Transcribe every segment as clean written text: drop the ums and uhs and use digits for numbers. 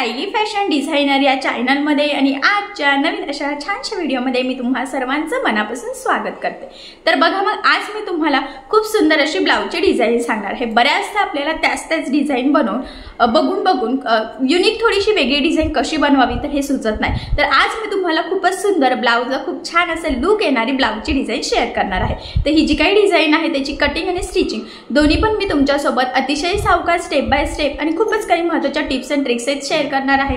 Styli fashion designer या चॅनलमध्ये आणि आजच्या नवीन अशा छानशा व्हिडिओमध्ये मी तुम्हा सर्वांचं मनापासून स्वागत करते। तर बघा मग आज मी तुम्हाला खूप सुंदर अशी ब्लाउजची डिझाइन सांगणार आहे। बऱ्याचदा आपल्याला त्याच डिझाइन बघून युनिक थोडीशी वेगळी डिझाइन कशी बनवावी तर हे सुचत नाही। तर आज मी तुम्हाला खूपच सुंदर ब्लाउजला खूप छान असं लुक येणारी ब्लाउजची डिझाइन शेअर करणार आहे। तर ही जी काही डिझाइन आहे त्याची कटिंग आणि स्टिचिंग दोन्ही पण मी तुमच्यासोबत अतिशय सावकाश स्टेप बाय स्टेप आणि खूपच काही महत्त्वाच्या टिप्स अँड ट्रिक्स शेअर करणार आहे,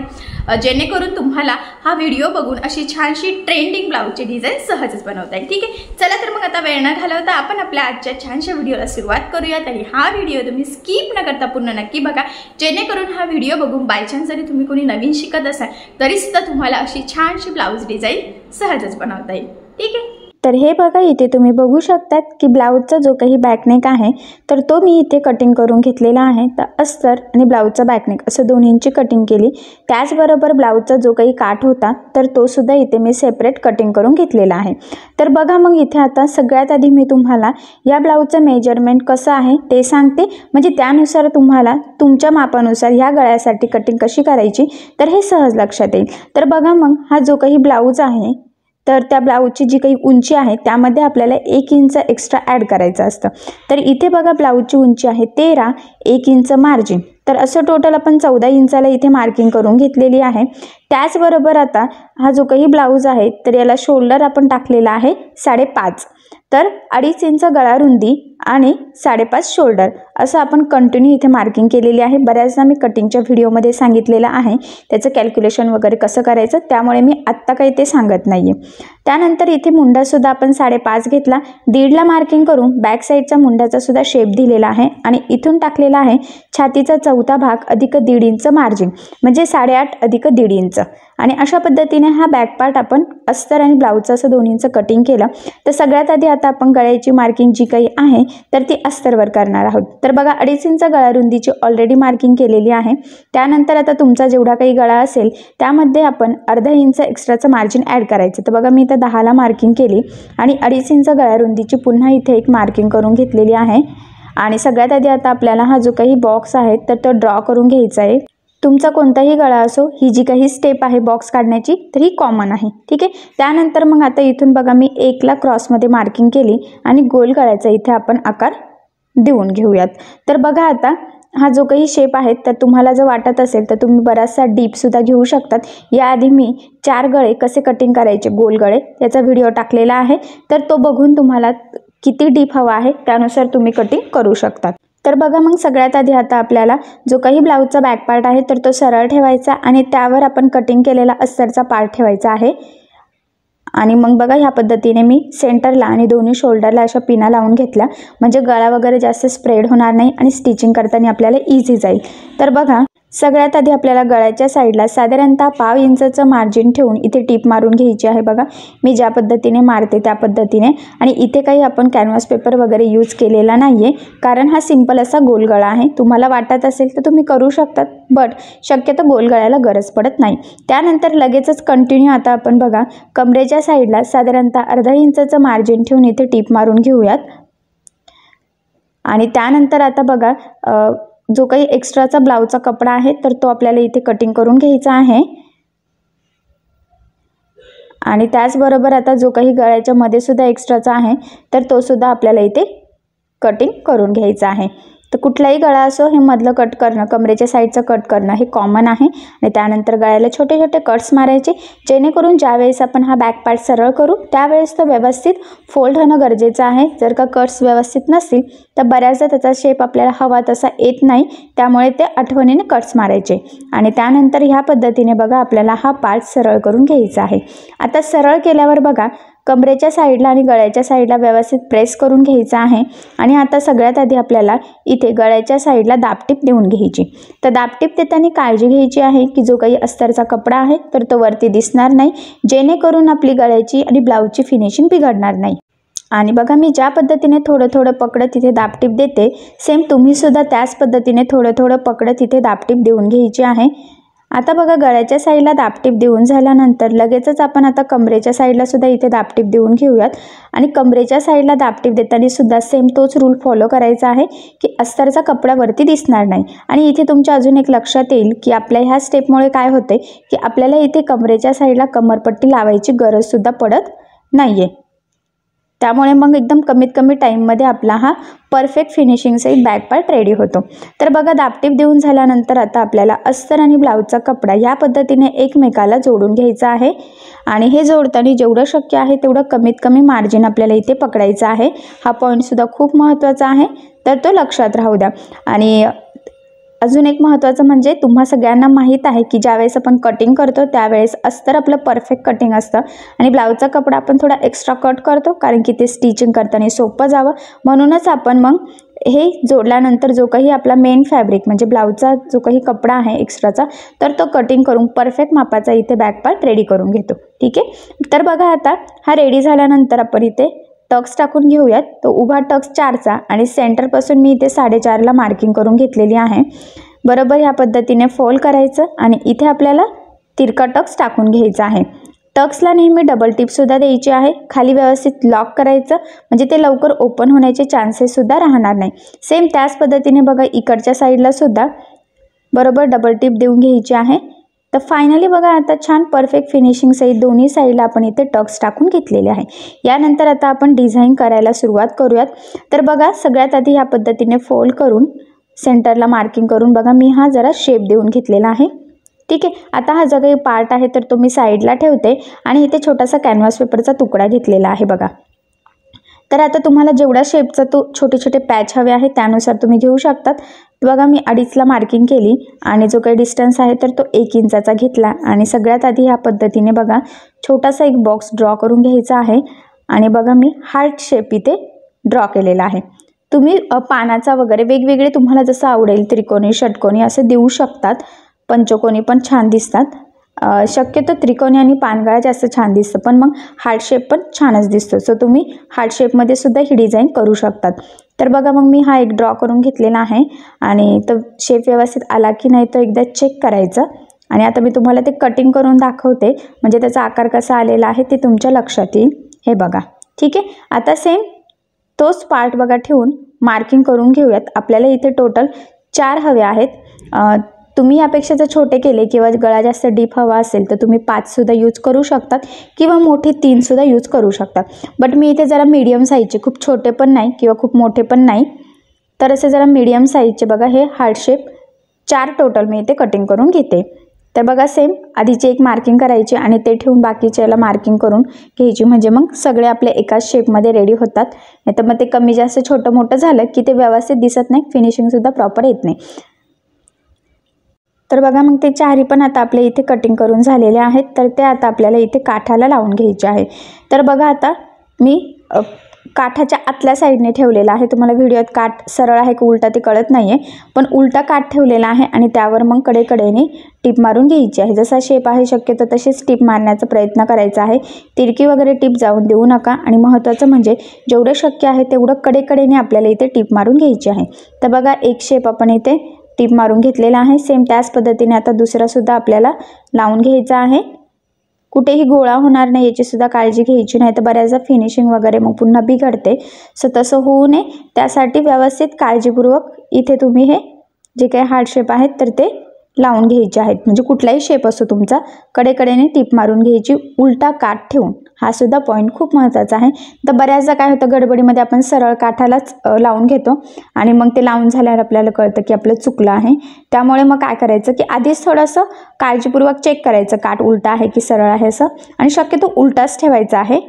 जेणेकरून तुम्हाला हा व्हिडिओ बघून अशी छानशी ट्रेंडिंग ब्लाउजची डिझाइन सहजच बनवता येईल। ठीक आहे, चला तर मग आता वेळ न घालवता आपण आपल्या आजच्या छानशा व्हिडिओला सुरुवात करूयात। आणि हा व्हिडिओ तुम्ही स्किप न करता पूर्ण नक्की बघा, जेणेकरून हा व्हिडिओ बघून बाय चान्स जरी तुम्ही कोणी नवीन शिकत असाल तरी सुद्धा तुम्हाला अशी छानशी ब्लाउज डिझाइन सहजच बनवता येईल। ठीक आहे, तर हे बघा इथे तुम्ही बघू शकतात की ब्लाउजचा जो काही बॅकनेक आहे तर तो मी इथे कटिंग करून घेतलेला आहे। तर अस्तर आणि ब्लाउजचा बॅकनेक असं दोन्हींची कटिंग केली। त्याचबरोबर ब्लाउजचा जो काही काठ होता तर तो सुद्धा इथे मी सेपरेट कटिंग करून घेतलेला आहे। तर बघा मग इथे आता सगळ्यात आधी मी तुम्हाला या ब्लाउजचं मेजरमेंट कसं आहे ते सांगते, म्हणजे त्यानुसार तुम्हाला तुमच्या मापानुसार ह्या गळ्यासाठी कटिंग कशी करायची तर हे सहज लक्षात येईल। तर बघा मग हा जो काही ब्लाउज आहे तर त्या ब्लाउजची जी काही उंची आहे त्यामध्ये आपल्याला 1 इंच एक्स्ट्रा ॲड करायचं असतं। तर इथे बघा ब्लाउजची उंची आहे 13, 1 इंच मार्जिन, तर असं टोटल आपण 14 इंचाला इथे मार्किंग करून घेतलेली आहे। त्याचबरोबर आता हा जो काही ब्लाउज आहे तर याला शोल्डर आपण टाकलेला आहे 5.5, तर 2.5 इंच गळा रुंदी आणि 5.5 शोल्डर असं आपण कंटिन्यू इथे मार्किंग केलेली आहे। बऱ्याचदा मी कटिंगच्या व्हिडिओमध्ये सांगितलेलं आहे त्याचं कॅल्क्युलेशन वगैरे कसं करायचं, त्यामुळे मी आत्ता काही ते सांगत नाही आहे। त्यानंतर इथे मुंडासुद्धा आपण 5.5 घेतला, 1.5ला मार्किंग करून बॅक साईडचा मुंडाचा सुद्धा शेप दिलेला आहे आणि इथून टाकलेला आहे छातीचा 4था भाग अधिक 1.5 इंच मार्जिन, म्हणजे 8.5 अधिक 1.5 इंच। आणि अशा पद्धतीने हा बॅक पार्ट आपण अस्तर आणि ब्लाउजचं असं दोन्हींचं कटिंग केलं। तर सगळ्यात आधी आता आपण गळ्याची मार्किंग जी काही आहे तर ती अस्तरवर करणार आहोत। तर बघा 2.5 इंच गळा रुंदीची ऑलरेडी मार्किंग केलेली आहे। त्यानंतर आता तुमचा जेवढा काही गळा असेल त्यामध्ये आपण 1/2 इंच एक्स्ट्राचं मार्जिन ॲड करायचं। तर बघा मी इथं 10ला मार्किंग केली आणि 2.5 इंच गळा रुंदीची पुन्हा इथे एक मार्किंग करून घेतलेली आहे। आणि सगळ्यात आधी आता आपल्याला हा जो काही बॉक्स आहे तर तो ड्रॉ करून घ्यायचा आहे। तुमचा कोणताही गळा असो, ही जी काही स्टेप आहे बॉक्स काढण्याची तर ही कॉमन आहे। ठीक आहे, त्यानंतर मग आता इथून बघा मी 1ला क्रॉसमध्ये मार्किंग केली आणि गोल गळ्याचा इथे आपण आकार देऊन घेऊयात। तर बघा आता हा जो काही शेप आहे तर तुम्हाला जर वाटत असेल तर तुम्ही बराचसा डीपसुद्धा घेऊ शकतात। याआधी मी 4 गळे कसे कटिंग करायचे गोल गळे याचा व्हिडिओ टाकलेला आहे, तर तो बघून तुम्हाला किती डीप हवा आहे त्यानुसार तुम्ही कटिंग करू शकतात। तर बघा मग सगळ्यात आधी आता आपल्याला जो काही ब्लाउजचा बॅक पार्ट आहे तर तो सरळ ठेवायचा आणि त्यावर आपण कटिंग केलेला अस्तरचा पार्ट ठेवायचा आहे। आणि मग बघा ह्या पद्धतीने मी सेंटरला आणि दोन्ही शोल्डरला अशा पिना लावून घेतल्या, म्हणजे गळा वगैरे जास्त स्प्रेड होणार नाही आणि स्टिचिंग करताना आपल्याला इझी जाईल। तर बघा सगळ्यात आधी आपल्याला गळ्याच्या साईडला साधारणतः 1/2 इंचचं मार्जिन ठेवून इथे टीप मारून घ्यायची आहे। बघा मी ज्या पद्धतीने मारते त्या पद्धतीने, आणि इथे काही आपण कॅनव्हास पेपर वगैरे यूज केलेला नाही आहे, कारण हा सिंपल असा गोल गळा आहे। तुम्हाला वाटत असेल तर तुम्ही करू शकतात, बट शक्यतो गोल गळ्याला गरज पडत नाही। त्यानंतर लगेचच कंटिन्यू आता आपण बघा कमरेच्या साईडला साधारणतः 1/2 इंचचं मार्जिन ठेवून इथे टीप मारून घेऊयात। आणि त्यानंतर आता बघा जो काही एक्स्ट्राचा ब्लाउजचा कपडा आहे तर तो आपल्याला इथे कटिंग करून घ्यायचा आहे। आणि त्याचबरोबर आता जो काही गळ्याच्या मध्ये सुद्धा एक्स्ट्राचा आहे तर तो सुद्धा आपल्याला इथे कटिंग करून घ्यायचा आहे। तर कुठलाही गळा असो हे मधलं कट करणं, कमरेच्या साईडचं कट करणं हे कॉमन आहे। आणि त्यानंतर गळ्याला छोटे छोटे कट्स मारायचे, जेणेकरून ज्यावेळेस आपण हा बॅक पार्ट सरळ करू त्यावेळेस तो व्यवस्थित फोल्ड होणं गरजेचं आहे। जर का कट्स व्यवस्थित नसतील तर बऱ्याचदा त्याचा शेप आपल्याला हवा तसा येत नाही, त्यामुळे ते आठवणीने कट्स मारायचे। आणि त्यानंतर ह्या पद्धतीने बघा आपल्याला हा पार्ट सरळ करून घ्यायचा आहे। आता सरळ केल्यावर बघा कमरेच्या साईडला आणि गळ्याच्या साईडला व्यवस्थित प्रेस करून घ्यायचा आहे। आणि आता सगळ्यात आधी आपल्याला इथे गळ्याच्या साईडला दाबटीप देऊन घ्यायची। तर दाबटीप देताना काळजी घ्यायची आहे की जो काही अस्तरचा कपडा आहे तर तो वरती दिसणार नाही, जेणेकरून आपली गळ्याची आणि ब्लाउजची फिनिशिंग बिघडणार नाही। आणि बघा मी ज्या पद्धतीने थोडं थोडं पकडत इथे दाबटीप देते, सेम तुम्ही सुद्धा त्याच पद्धतीने थोडं थोडं पकडत इथे दाबटीप देऊन घ्यायची आहे। आता बघा गळ्याच्या साईडला दाबटीप देऊन झाल्यानंतर लगेचच आपण आता कमरेच्या साईडला सुद्धा इथे दाबटीप देऊन घेऊयात. आणि कमरेच्या साईडला दाबटीप देताना सुद्धा सेम तोच रूल फॉलो करायचा आहे की अस्तरचा कपडा वरती दिसणार नाही. आणि इथे तुमच्या अजून एक लक्षात येईल की आपल्या ह्या स्टेपमुळे काय होते की आपल्याला इथे कमरेच्या साईडला कमरपट्टी लावायची गरज सुद्धा पडत नाहीये. त्यामुळे मग एकदम कमीत कमी टाईममध्ये आपला हा परफेक्ट फिनिशिंगचा एक बॅक पार्ट रेडी होतो. तर बघा दाबटीप देऊन झाल्यानंतर आता आपल्याला अस्तर आणि ब्लाऊजचा कपडा या पद्धतीने एकमेकाला जोडून घ्यायचा आहे. आणि हे जोडताना जेवढं शक्य आहे तेवढं कमीत कमी मार्जिन आपल्याला इथे पकडायचं आहे. हा पॉईंटसुद्धा खूप महत्त्वाचा आहे, तर तो लक्षात राहू द्या. आणि अजून एक महत्त्वाचं म्हणजे तुम्हा सगळ्यांना माहीत आहे की ज्यावेळेस आपण कटिंग करतो त्यावेळेस अस्तर आपलं परफेक्ट कटिंग असतं आणि ब्लाऊजचा कपडा आपण थोडा एक्स्ट्रा कट करतो, कारण की ते स्टिचिंग करताना सोपं जावं. म्हणूनच आपण मग हे जोडल्यानंतर जो काही आपला मेन फॅब्रिक म्हणजे ब्लाऊजचा जो काही कपडा आहे एक्स्ट्राचा, तर तो कटिंग करून परफेक्ट मापाचा इथे बॅक पार्ट रेडी करून घेतो. ठीक आहे. तर बघा आता हा रेडी झाल्यानंतर आपण इथे टक्स टाकून घेऊयात. तो उभा टक्स 4चा आणि सेंटरपासून मी इथे 4.5ला मार्किंग करून घेतलेली आहे. बरोबर ह्या पद्धतीने फोल्ड करायचं आणि इथे आपल्याला तिरका टक्स टाकून घ्यायचा आहे. टक्सला नेहमी डबल टिपसुद्धा द्यायची आहे. खाली व्यवस्थित लॉक करायचं म्हणजे ते लवकर ओपन होण्याचे चान्सेससुद्धा राहणार नाही. सेम त्याच पद्धतीने बघा इकडच्या साईडला सुद्धा बरोबर डबल टिप देऊन घ्यायची आहे. तर फायनली बघा आता छान परफेक्ट फिनिशिंग सहित दोन्ही साईडला आपण इथे टक्स टाकून घेतलेले आहे. यानंतर आता आपण डिझाईन करायला सुरुवात करूयात. तर बघा सगळ्यात आधी ह्या पद्धतीने फोल्ड करून सेंटरला मार्किंग करून बघा मी हा जरा शेप देऊन घेतलेला आहे. ठीक आहे. आता हा जो काही पार्ट आहे तर तो मी साईडला ठेवते आणि इथे छोटासा कॅनव्हास पेपरचा तुकडा घेतलेला आहे बघा. तर आता तुम्हाला जेवढा शेपचा तो छोटे छोटे पॅच हवे आहे त्यानुसार तुम्ही घेऊ शकतात. बघा मी 2.5ला मार्किंग केली आणि जो काही डिस्टन्स आहे तर तो 1 इंचाचा घेतला. आणि सगळ्यात आधी ह्या पद्धतीने बघा छोटासा एक बॉक्स ड्रॉ करून घ्यायचा आहे. आणि बघा मी हार्ट शेप इथे ड्रॉ केलेला आहे. तुम्ही पानाचा वगैरे वेगवेगळे तुम्हाला जसं आवडेल त्रिकोणी षटकोनी असे देऊ शकतात. पंचकोनी पण छान दिसतात. शक्यतो त्रिकोणी आणि पानगळा जास्त छान दिसतं, पण मग हार्ट शेप पण छानच दिसतो. सो तुम्ही हार्ट शेपमध्ये सुद्धा ही डिझाईन करू शकतात. तर बघा मग मी हा एक ड्रॉ करून घेतलेला आहे आणि तो शेप व्यवस्थित आला की नाही तो एकदा चेक करायचा. आणि आता मी तुम्हाला ते कटिंग करून दाखवते म्हणजे त्याचा आकार कसा आलेला आहे ते तुमच्या लक्षात येईल. हे बघा. ठीक आहे. आता सेम तोच पार्ट बघा ठेवून मार्किंग करून घेऊयात. आपल्याला इथे टोटल 4 हवे आहेत. तुम्ही यापेक्षा जर छोटे केले किंवा गळा जास्त डीप हवा असेल तर तुम्ही 5सुद्धा यूज करू शकतात किंवा मोठे 3सुद्धा यूज करू शकतात. बट मी इथे जरा मीडियम साईजचे, खूप छोटे पण नाही किंवा खूप मोठे पण नाही, तर असे जरा मीडियम साईजचे बघा हे हार्ट शेप 4 टोटल मी इथे कटिंग करून घेते. तर बघा सेम आधीची एक मार्किंग करायची आणि ते ठेवून बाकीच्याला मार्किंग करून घ्यायची म्हणजे मग सगळे आपले एकाच शेपमध्ये रेडी होतात. नाही तर मग ते कमी जास्त छोटं मोठं झालं की ते व्यवस्थित दिसत नाही, फिनिशिंगसुद्धा प्रॉपर येत नाही. तर बघा मग ते 4ही पण आता आपल्या इथे कटिंग करून झालेले आहेत. तर ते आता आपल्याला इथे काठाला लावून घ्यायचे आहे. तर बघा आता मी काठाच्या आतल्या साईडने ठेवलेला आहे. तुम्हाला व्हिडिओत काठ सरळ आहे की उलटा ते कळत नाही आहे, पण उलटा काठ ठेवलेला आहे आणि त्यावर मग कडेकडेने टिप मारून घ्यायची आहे. जसा शेप आहे शक्यतो तशीच टिप मारण्याचा प्रयत्न करायचा आहे. तिरकी वगैरे टिप जाऊन देऊ नका. आणि महत्त्वाचं म्हणजे जेवढं शक्य आहे तेवढं कडेकडेने आपल्याला इथे टिप मारून घ्यायची आहे. तर बघा एक शेप आपण इथे टिप मारून घेतलेला आहे. सेम त्याच पद्धतीने आता दुसरासुद्धा आपल्याला लावून घ्यायचा आहे. कुठेही गोळा होणार नाही याची सुद्धा काळजी घ्यायची नाही, तर बऱ्याचदा फिनिशिंग वगैरे मग पुन्हा बिघडते. सो तसं होऊ नये त्यासाठी व्यवस्थित काळजीपूर्वक इथे तुम्ही हे जे काही हार्ट शेप आहेत तर ते लावून घ्यायचे आहेत. म्हणजे कुठलाही शेप असो तुमचा कडेकडेने टिप मारून घ्यायची उलटा काठ ठेवून. हा सुद्धा पॉईंट खूप महत्त्वाचा आहे. तर बऱ्याचदा काय होतं गडबडीमध्ये आपण सरळ काठालाच लावून घेतो आणि मग ते लावून झाल्यावर आपल्याला कळतं की आपलं चुकलं आहे. त्यामुळे मग काय करायचं की आधीच थोडंसं काळजीपूर्वक चेक करायचं काठ उलटा आहे की सरळ आहे असं, आणि शक्यतो उलटाच ठेवायचा आहे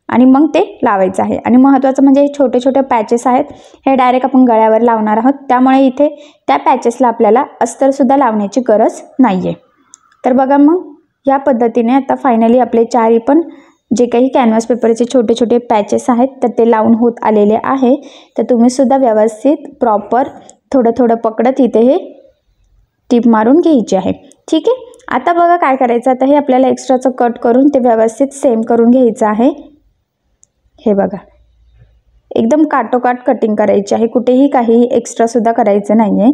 आणि मग ते लावायचं आहे. आणि महत्त्वाचं म्हणजे हे छोटे छोटे पॅचेस आहेत हे डायरेक्ट आपण गळ्यावर लावणार आहोत, त्यामुळे इथे त्या पॅचेसला आपल्याला अस्तरसुद्धा लावण्याची गरज नाही आहे. तर बघा मग या पद्धतीने आता फायनली आपले 4ही पण जे काही कॅनव्हास पेपरचे छोटे छोटे पॅचेस आहेत तर ते लावून होत आलेले आहे. तर तुम्हीसुद्धा व्यवस्थित प्रॉपर थोडं थोडं पकडत इथे हे टिप मारून घ्यायची आहे. ठीक आहे. आता बघा काय करायचं, आता हे आपल्याला एक्स्ट्राचं कट करून ते व्यवस्थित सेम करून घ्यायचं आहे. हे बघा एकदम काटोकाट कटिंग करायची आहे, कुठेही काही एक्स्ट्रासुद्धा करायचं नाही आहे.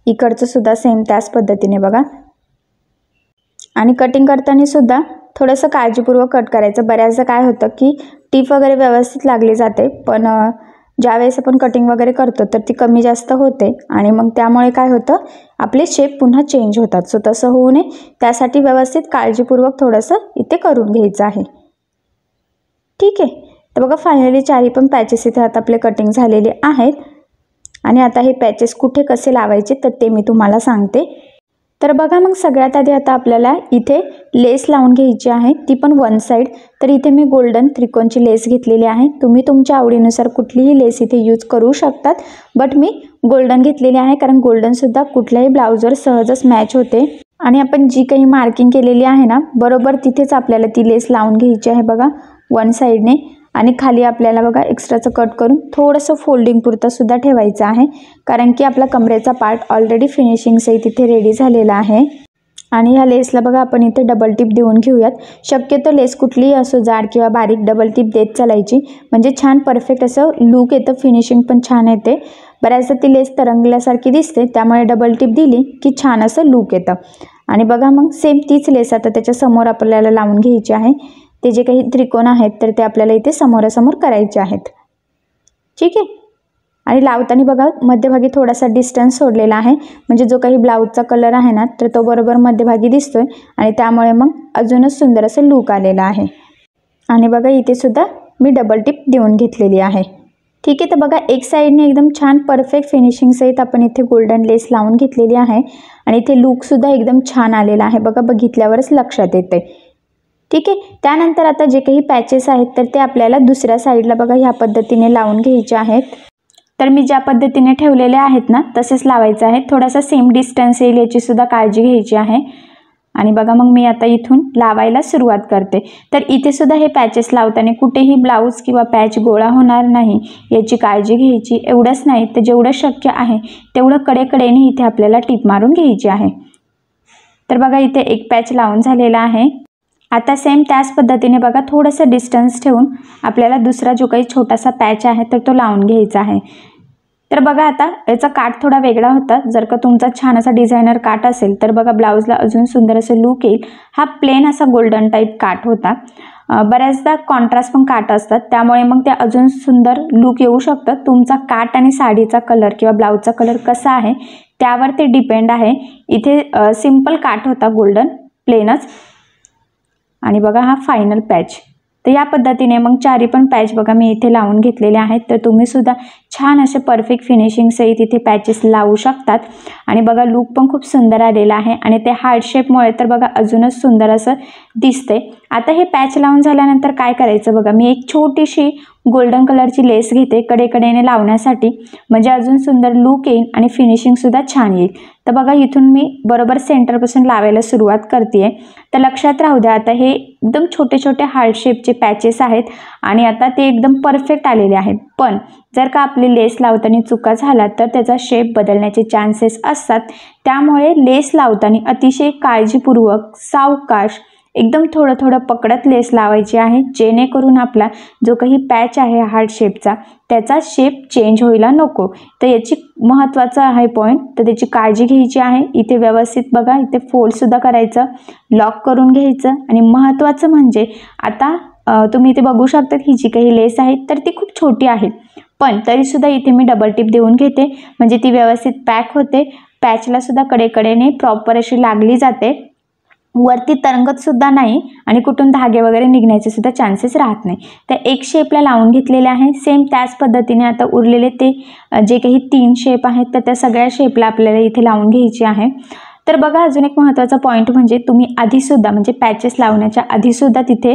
इकडचं सुद्धा सेम त्याच पद्धतीने बघा. आणि कटिंग करताना सुद्धा थोडंसं काळजीपूर्वक कट करायचं. बऱ्याचदा काय होतं की टीप वगैरे व्यवस्थित लागली जाते, पण ज्यावेळेस आपण कटिंग वगैरे करतो तर ती कमी जास्त होते आणि मग त्यामुळे काय होतं, आपले शेप पुन्हा चेंज होतात. सो तसं होऊ नये त्यासाठी व्यवस्थित काळजीपूर्वक थोडंसं इथे करून घ्यायचं आहे. ठीक आहे. तर बघा फायनली चारी पण पॅचेस इथे आता आपले कटिंग झालेले आहेत. आणि आता हे पॅचेस कुठे कसे लावायचे तर ते मी तुम्हाला सांगते. तर बघा मग सगळ्यात आधी आता आपल्याला इथे लेस लावून घ्यायची आहे, ती पण वन साईड. तर इथे मी गोल्डन त्रिकोणची लेस घेतलेली आहे. तुम्ही तुमच्या आवडीनुसार कुठलीही लेस इथे यूज करू शकतात, बट मी गोल्डन घेतलेली आहे कारण गोल्डनसुद्धा कुठल्याही ब्लाऊजवर सहजच मॅच होते. आणि आपण जी काही मार्किंग केलेली आहे ना, बरोबर तिथेच आपल्याला ती लेस लावून घ्यायची आहे बघा वन साईडने. आणि खाली आपल्याला बघा एक्स्ट्राचं कट करून थोडंसं फोल्डिंग पुरतं सुद्धा ठेवायचं आहे, कारण की आपला कमरेचा पार्ट ऑलरेडी फिनिशिंगसहित इथे रेडी झालेला आहे. आणि ह्या लेसला बघा आपण इथे डबल टिप देऊन घेऊयात. शक्यतो लेस कुठलीही असो जाड किंवा बारीक डबल टिप देत चालायची, म्हणजे छान परफेक्ट असं लूक येतं, फिनिशिंग पण छान येते. बऱ्याचदा ती लेस तरंगल्यासारखी दिसते, त्यामुळे डबल टिप दिली की छान असं लूक येतं. आणि बघा मग सेम तीच लेस आता त्याच्या समोर आपल्याला लावून घ्यायची आहे. ते जे काही त्रिकोण आहेत तर ते आपल्याला इथे समोरासमोर करायचे आहेत. ठीक आहे. आणि लावताना बघा मध्यभागी थोडासा डिस्टन्स सोडलेला आहे, म्हणजे जो काही ब्लाऊजचा कलर आहे ना तर तो बरोबर मध्यभागी दिसतोय आणि त्यामुळे मग अजूनच सुंदर असं लूक आलेला आहे. आणि बघा इथे सुद्धा मी डबल टिप देऊन घेतलेली आहे. ठीक आहे. तर बघा एक साईडने एकदम छान परफेक्ट फिनिशिंग सहित आपण इथे गोल्डन लेस लावून घेतलेली आहे आणि इथे लूकसुद्धा एकदम छान आलेला आहे बघा, बघितल्यावरच लक्षात येते. ठीक आहे. त्यानंतर आता जे काही पॅचेस आहेत तर ते आपल्याला दुसऱ्या साईडला बघा ह्या पद्धतीने लावून घ्यायचे आहेत. तर मी ज्या पद्धतीने ठेवलेले आहेत ना तसेच लावायचं आहे. थोडासा सेम डिस्टन्स येईल याची सुद्धा काळजी घ्यायची आहे. आणि बघा मग मी आता इथून लावायला सुरुवात करते. तर इथे सुद्धा हे पॅचेस लावताना कुठेही ब्लाऊज किंवा पॅच गोळा होणार नाही याची काळजी घ्यायची. एवढंच नाही तर जेवढं शक्य आहे तेवढं कडेकडेने इथे आपल्याला टिप मारून घ्यायची आहे. तर बघा इथे एक पॅच लावून झालेला आहे. आता सेम त्याच पद्धतीने बघा थोडंसं डिस्टन्स ठेवून आपल्याला दुसरा जो काही छोटासा पॅच आहे तर तो लावून घ्यायचा आहे. तर बघा आता याचा काठ थोडा वेगळा होता. जर का तुमचा छान असा डिझायनर काठ असेल तर बघा ब्लाऊजला अजून सुंदर असं लूक येईल. हा प्लेन असा गोल्डन टाईप काठ होता. बऱ्याचदा कॉन्ट्रास्ट पण काठ असतात, त्यामुळे मग ते अजून सुंदर लूक येऊ शकतं. तुमचा काठ आणि साडीचा कलर किंवा ब्लाऊजचा कलर कसा आहे त्यावर ते डिपेंड आहे. इथे सिम्पल काठ होता गोल्डन प्लेनच. आणि बघा हा फायनल पॅच. तर या पद्धतीने मग चारी पण पॅच बघा मी इथे लावून घेतलेले आहेत. तर तुम्ही सुद्धा छान असे परफेक्ट फिनिशिंग सहित इथे पॅचेस लावू शकतात. आणि बघा लूक पण खूप सुंदर आलेला आहे आणि ते हार्ट शेपमुळे तर बघा अजूनच सुंदर असं दिसते. आता हे पॅच लावून झाल्यानंतर काय करायचं बघा, मी एक छोटीशी गोल्डन कलरची लेस घेते कडेकडेने लावण्यासाठी, म्हणजे अजून सुंदर लूक येईल आणि फिनिशिंग सुद्धा छान येईल. तर बघा इथून मी बरोबर सेंटरपासून लावायला सुरुवात करते. तर लक्षात राहू द्या आता हे एकदम छोटे छोटे हार्ट शेपचे पॅचेस आहेत आणि आता ते एकदम परफेक्ट आलेले आहेत. पण जर का आपली लेस लावताना चुका झाला तर त्याचा शेप बदलण्याचे चान्सेस असतात. त्यामुळे लेस लावताना अतिशय काळजीपूर्वक सावकाश एकदम थोडं थोडं पकडत लेस लावायची आहे, जेणेकरून आपला जो काही पॅच आहे हार्ट शेपचा त्याचा शेप चेंज व्हायला नको. तर याची महत्त्वाचा आहे पॉईंट, तर त्याची काळजी घ्यायची आहे. इथे व्यवस्थित बघा इथे फोल्डसुद्धा करायचं, लॉक करून घ्यायचं. आणि महत्त्वाचं म्हणजे आता तुम्ही इथे बघू शकता ही जी काही लेस आहे तर ती खूप छोटी आहे, पण तरीसुद्धा इथे मी डबल टिप देऊन घेते, म्हणजे ती व्यवस्थित पॅक होते. पॅचला सुद्धा कडेकडेने प्रॉपर अशी लागली जाते, वरती तरंगत सुद्धा नाही आणि कुठून धागे वगैरे निघण्याचे सुद्धा चान्सेस राहत नाही. तर एक शेपला लावून घेतलेले आहे. सेम त्याच पद्धतीने आता उरलेले ते जे काही 3 शेप आहेत तर त्या सगळ्या शेपला आपल्याला इथे लावून घ्यायची आहे. तर बघा अजून एक महत्त्वाचा पॉईंट म्हणजे तुम्ही आधीसुद्धा म्हणजे पॅचेस लावण्याच्या आधीसुद्धा तिथे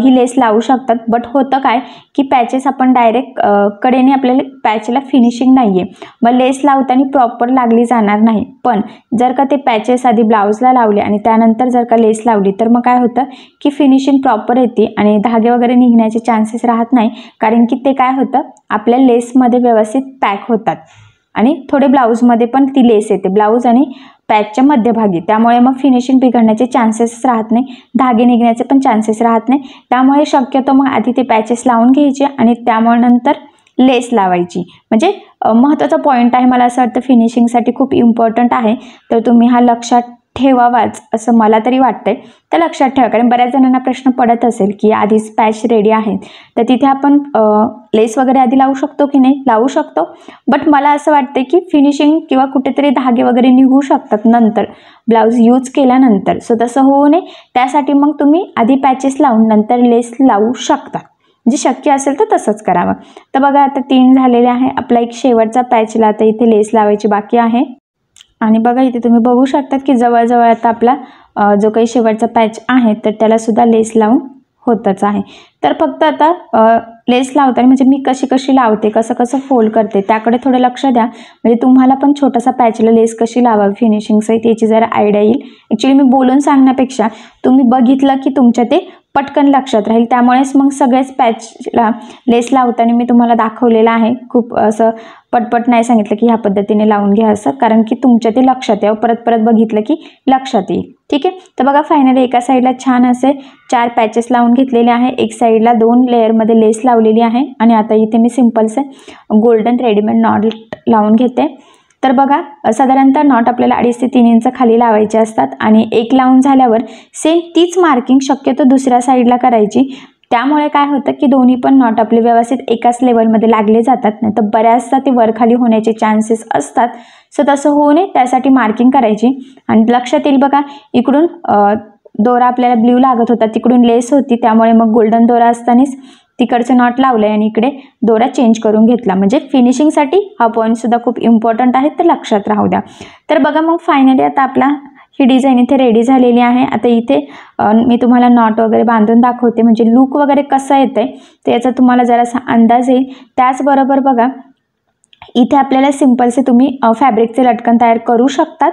ही लेस लावू शकतात. बट होतं काय की पॅचेस आपण डायरेक्ट कडेने आपल्याला पॅचला फिनिशिंग नाही आहे, मग लेस लावताना प्रॉपर लागली जाणार नाही. पण जर का ते पॅचेस आधी ब्लाऊजला लावले आणि त्यानंतर जर का लेस लावली तर मग काय होतं की फिनिशिंग प्रॉपर येते आणि धागे वगैरे निघण्याचे चान्सेस राहत नाही, कारण की ते काय होतं आपल्या लेसमध्ये व्यवस्थित पॅक होतात आणि थोडे ब्लाऊजमध्ये पण ती लेस येते ब्लाऊज आणि पॅचच्या मध्यभागी, त्यामुळे मग फिनिशिंग बिघडण्याचे चान्सेस राहत नाही, धागे निघण्याचे पण चान्सेस राहत नाही. त्यामुळे शक्यतो मग आधी ते पॅचेस लावून घ्यायचे आणि त्यामुळे नंतर लेस लावायची. म्हणजे महत्त्वाचा पॉईंट आहे, मला असं वाटतं फिनिशिंगसाठी खूप इम्पॉर्टंट आहे, तर तुम्ही हा लक्षात ठेवावाच असं मला तरी वाटतंय. तर लक्षात ठेवा, कारण बऱ्याच जणांना प्रश्न पडत असेल की आधीच पॅच रेडी आहेत तर तिथे आपण लेस वगैरे आधी लावू शकतो की नाही. लावू शकतो, बट मला असं वाटतं की फिनिशिंग किंवा कुठेतरी धागे वगैरे निघू शकतात नंतर ब्लाऊज यूज केल्यानंतर. सो तसं होऊ नये त्यासाठी मग तुम्ही आधी पॅचेस लावून नंतर लेस लावू शकता. जे शक्य असेल तर तसंच करावं. तर बघा आता 3 झालेले आहे. आपला एक शेवटचा पॅचला आता इथे लेस लावायची बाकी आहे. आणि बघा इथे तुम्ही बघू शकतात की जवळजवळ आता आपला जो काही शेवटचा पॅच आहे तर त्याला सुद्धा लेस लावून होतच आहे. तर फक्त आता लेस लावताना म्हणजे मी कशी लावते, कसं फोल्ड करते त्याकडे थोडं लक्ष द्या. म्हणजे तुम्हाला पण छोटासा पॅचला लेस कशी लावावी फिनिशिंग सहित याची जरा आयडिया येईल. ॲक्च्युली मी बोलून सांगण्यापेक्षा तुम्ही बघितलं की तुमच्या ते पटकन लक्षात राहील. त्यामुळेच मग सगळेच पॅचला लेस लावताना मी तुम्हाला दाखवलेलं आहे. खूप असं पटपट नाही सांगितलं की ह्या पद्धतीने लावून घ्या असं, कारण की तुमच्या ते लक्षात यावं. परत बघितलं की लक्षात येईल. ठीक आहे. तर बघा फायनली एका साईडला छान असे 4 पॅचेस लावून घेतलेले आहे. एक साईडला 2 लेअरमध्ये लेस लावलेली आहे. आणि आता इथे मी सिम्पलसे गोल्डन रेडीमेड नॉट लावून घेते. तर बघा साधारणतः नॉट आपल्याला 2.5 ते 3 इंच खाली लावायचे असतात. आणि एक लावून झाल्यावर सेम तीच मार्किंग शक्यतो दुसऱ्या साईडला करायची. त्यामुळे काय होतं की दोन्ही पण नॉट आपले व्यवस्थित एकाच लेवलमध्ये लागले जातात, नाही तर बऱ्याचदा ते वरखाली होण्याचे चान्सेस असतात. सो तसं होऊ नये त्यासाठी मार्किंग करायची. आणि लक्षात येईल बघा इकडून दोरा आपल्याला ब्ल्यू लागत होता, तिकडून लेस होती, त्यामुळे मग गोल्डन दोरा असतानाच तिकडचं नॉट लावलं आणि इकडे दोरा चेंज करून घेतला. म्हणजे फिनिशिंगसाठी हा पॉईंटसुद्धा खूप इम्पॉर्टंट आहे, तर लक्षात राहू द्या. तर बघा मग फायनली आता आपला ही डिझाईन इथे रेडी झालेली आहे. आता इथे मी तुम्हाला नॉट वगैरे बांधून दाखवते, म्हणजे लूक वगैरे कसं येतं आहे तर याचा तुम्हाला जरासा अंदाज येईल. त्याचबरोबर बघा इथे आपल्याला सिम्पलचे तुम्ही फॅब्रिकचे लटकन तयार करू शकतात,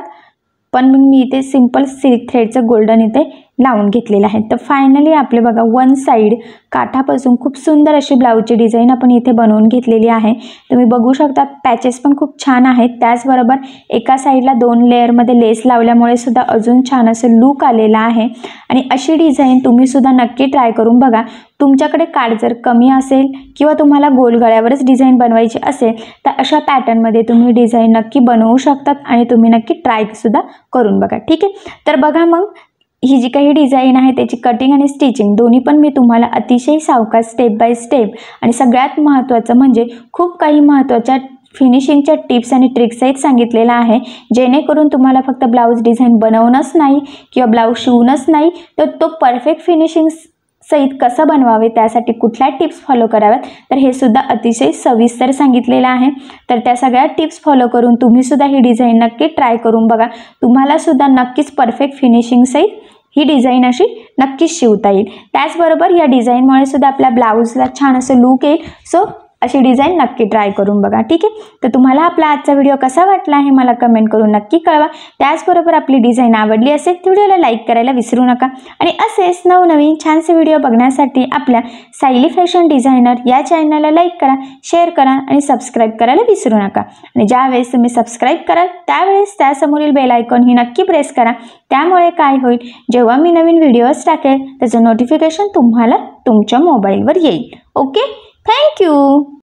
पण मग मी इथे सिम्पल सिल्क थ्रेडचं गोल्डन इथे लावून घेतलेलं आहे. तर फायनली आपले बघा वन साईड काठापासून खूप सुंदर अशी ब्लाऊजची डिझाईन आपण इथे बनवून घेतलेली आहे. तुम्ही बघू शकता पॅचेस पण खूप छान आहेत. त्याचबरोबर एका साईडला 2 लेअरमध्ये लेस लावल्यामुळे सुद्धा अजून छान असं लूक आलेला आहे. आणि अशी डिझाईन तुम्ही सुद्धा नक्की ट्राय करून बघा. तुमच्याकडे काठ जर कमी असेल किंवा तुम्हाला गोल गळ्यावरच डिझाईन बनवायची असेल तर अशा पॅटर्नमध्ये तुम्ही डिझाईन नक्की बनवू शकतात आणि तुम्ही नक्की ट्राय सुद्धा करून बघा. ठीक आहे. तर बघा मग ही जी काही डिझाईन आहे त्याची कटिंग आणि स्टिचिंग दोन्ही पण मी तुम्हाला अतिशय सावकाश स्टेप बाय स्टेप आणि सगळ्यात महत्त्वाचं म्हणजे खूप काही महत्त्वाच्या फिनिशिंगच्या टिप्स आणि ट्रिक्ससहित सांगितलेलं आहे, जेणेकरून तुम्हाला फक्त ब्लाऊज डिझाईन बनवणंच नाही किंवा ब्लाऊज शिवणंच नाही, तर तो परफेक्ट फिनिशिंग सहित कसं बनवावे त्यासाठी कुठल्या टिप्स फॉलो कराव्यात तर हे सुद्धा अतिशय सविस्तर सांगितलेलं आहे. तर त्या सगळ्या टिप्स फॉलो करून तुम्ही सुद्धा ही डिझाईन नक्की ट्राय करून बघा. तुम्हाला सुद्धा नक्कीच परफेक्ट फिनिशिंग सहित ही डिझाईन अशी नक्कीच शिवता येईल. त्याचबरोबर या डिझाईनमुळे सुद्धा आपल्या ब्लाऊजला छान असं लूक येईल. सो अशी डिझाईन नक्की ट्राय करून बघा. ठीक आहे. तर तुम्हाला आपला आजचा व्हिडिओ कसा वाटला आहे मला कमेंट करून नक्की कळवा. त्याचबरोबर आपली डिझाईन आवडली असेल तर व्हिडिओला लाईक करायला विसरू नका. आणि असेच नवनवीन छानसे व्हिडिओ बघण्यासाठी आपल्या सायली फॅशन डिझायनर या चॅनलला लाईक करा, शेअर करा आणि सबस्क्राईब करायला विसरू नका. आणि ज्यावेळेस तुम्ही सबस्क्राईब कराल त्यावेळेस त्यासमोरील बेल आयकॉन ही नक्की प्रेस करा. त्यामुळे काय होईल, जेव्हा मी नवीन व्हिडिओज टाकेल त्याचं नोटिफिकेशन तुम्हाला तुमच्या मोबाईलवर येईल. ओके. थँक्यू.